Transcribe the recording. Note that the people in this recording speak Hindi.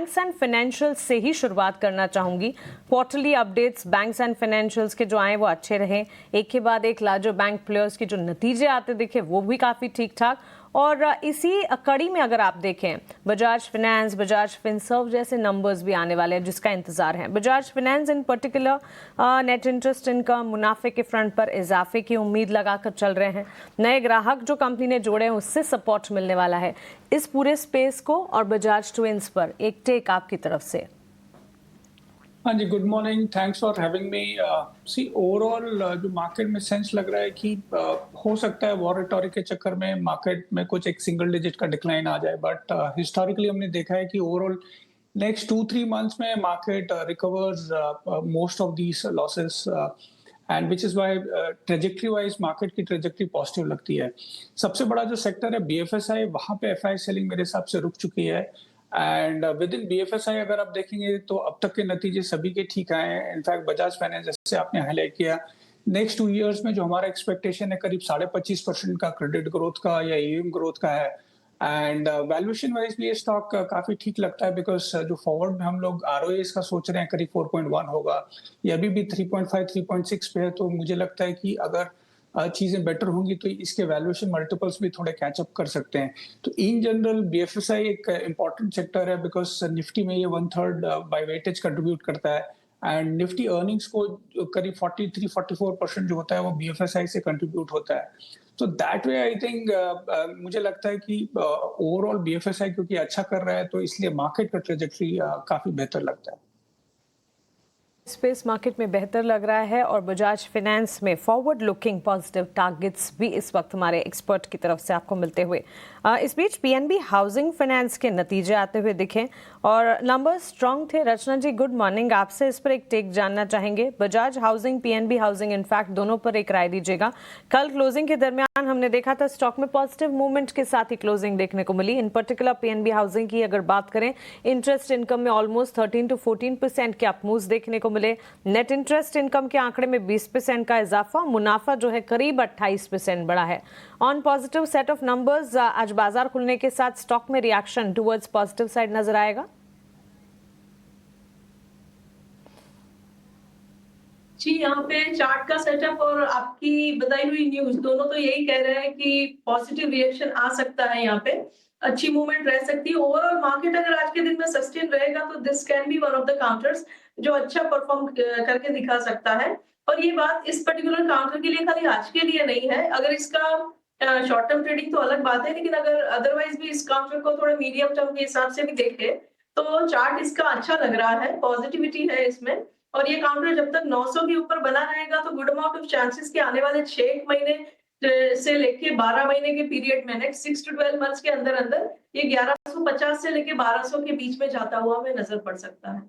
बैंक्स एंड फाइनेंशियल्स से ही शुरुआत करना चाहूंगी। Quarterly updates banks and financials के जो आए वो अच्छे रहे। एक के बाद एक लार्जर बैंक प्लेयर्स के जो नतीजे आते दिखे वो भी काफ़ी ठीक ठाक। और इसी कड़ी में अगर आप देखें बजाज फाइनेंस, बजाज फिनसर्व जैसे नंबर्स भी आने वाले हैं जिसका इंतजार है। बजाज फाइनेंस इन पर्टिकुलर नेट इंटरेस्ट इनकम, मुनाफे के फ्रंट पर इजाफे की उम्मीद लगाकर चल रहे हैं। नए ग्राहक जो कंपनी ने जोड़े हैं उससे सपोर्ट मिलने वाला है इस पूरे स्पेस को। और बजाज ट्विंस पर एक टेक आपकी तरफ से। हाँ जी, good morning, thanks for having me. See overall जो मार्केट में सेंस लग रहा है कि हो सकता है वॉरेटरी के चक्कर में मार्केट में कुछ एक सिंगल डिजिट का डिक्लाइन आ जाए, बट हिस्टोरिकली हमने देखा है कि ओवरऑल नेक्स्ट 2-3 मंथ्स में market recovers most of these losses, and which is why trajectory wise market की ट्रेजेक्टरी पॉजिटिव लगती है। सबसे बड़ा जो सेक्टर है बीएफएसआई, वहां पे एफआई सेलिंग मेरे हिसाब से रुक चुकी है। एंड विद इन बीएफएसआई अगर आप देखेंगे तो अब तक के नतीजे सभी के ठीक आए हैं। इनफैक्ट बजाज फाइनेंस जैसे आपने हाईलाइट किया, नेक्स्ट 2 इयर्स में जो हमारा एक्सपेक्टेशन है करीब 25.5% का क्रेडिट ग्रोथ का या ईएम ग्रोथ का है। एंड वैल्यूएशन वाइज भी ये स्टॉक काफी ठीक लगता है, बिकॉज जो फॉरवर्ड में हम लोग आरओएस का सोच रहे हैं करीब 4.1 होगा, ये अभी भी 3.5 3.6 पे है। तो मुझे लगता है कि अगर चीजें बेटर होंगी तो इसके वैल्यूएशन मल्टीपल्स भी थोड़े कैचअप कर सकते हैं। तो इन जनरल बीएफएसआई एक इंपॉर्टेंट सेक्टर है, बिकॉज निफ्टी में ये 1/3 बाय वेटेज कंट्रीब्यूट करता है। एंड निफ्टी अर्निंग्स को करीब 43-44% जो होता है वो बीएफएसआई से कंट्रीब्यूट होता है। तो दैट वे आई थिंक मुझे लगता है कि ओवरऑल बीएफएसआई क्योंकि अच्छा कर रहा है तो इसलिए मार्केट का ट्रेजेक्टरी काफी बेहतर लगता है। स्पेस मार्केट में बेहतर लग रहा है और बजाज फाइनेंस में फॉरवर्ड लुकिंग पॉजिटिव टारगेट्स भी इस वक्त हमारे एक्सपर्ट की तरफ से आपको मिलते हुए। इस बीच पीएनबी हाउसिंग फाइनेंस के नतीजे आते हुए दिखे और नंबर्स स्ट्रांग थे। रचना जी, गुड मॉर्निंग, आपसे इस पर एक टेक जानना चाहेंगे। Bajaj housing, PNB housing, in fact दोनों पर एक राय दीजिएगा। कल क्लोजिंग के दरमियान हमने देखा था स्टॉक में पॉजिटिव मूवमेंट के साथ ही क्लोजिंग देखने को मिली। इन पर्टिकुलर पीएनबी हाउसिंग की अगर बात करें, इंटरेस्ट इनकम में ऑलमोस्ट 13 to 14% के अपमूव्स देखने को मिले। नेट इंटरेस्ट इनकम के आंकड़े में 20% का इजाफा, मुनाफा जो है करीब 28% बढ़ा है। On positive set of numbers, आज बाजार खुलने के साथ स्टॉक में रिएक्शन टुवर्ड्स पॉजिटिव साइड नजर आएगा। जी, यहाँ पे चार्ट का सेटअप और आपकी बताई हुई न्यूज दोनों तो यही कह रहे हैं कि पॉजिटिव रिएक्शन आ सकता है, यहाँ पे अच्छी मूवमेंट रह सकती है। ओवरऑल मार्केट अगर आज के दिन में सस्टेन रहेगा तो this can be one of the counters जो अच्छा परफॉर्म करके दिखा सकता है। और ये बात इस पर्टिकुलर काउंटर के लिए खाली आज के लिए नहीं है, अगर इसका शॉर्ट टर्म ट्रेडिंग तो अलग बात है, लेकिन अगर अदरवाइज भी इस काउंटर को थोड़ा मीडियम टर्म के हिसाब से भी देखे तो चार्ट इसका अच्छा लग रहा है, पॉजिटिविटी है इसमें। और ये काउंटर जब तक 900 के ऊपर बना रहेगा तो गुड अमाउंट ऑफ चांसेस के आने वाले 6 महीने से लेके 12 महीने के पीरियड में, नेक्स्ट 6 to 12 मंथ्स के अंदर अंदर ये 1150 से लेके 1200 के बीच में जाता हुआ हमें नजर पड़ सकता है।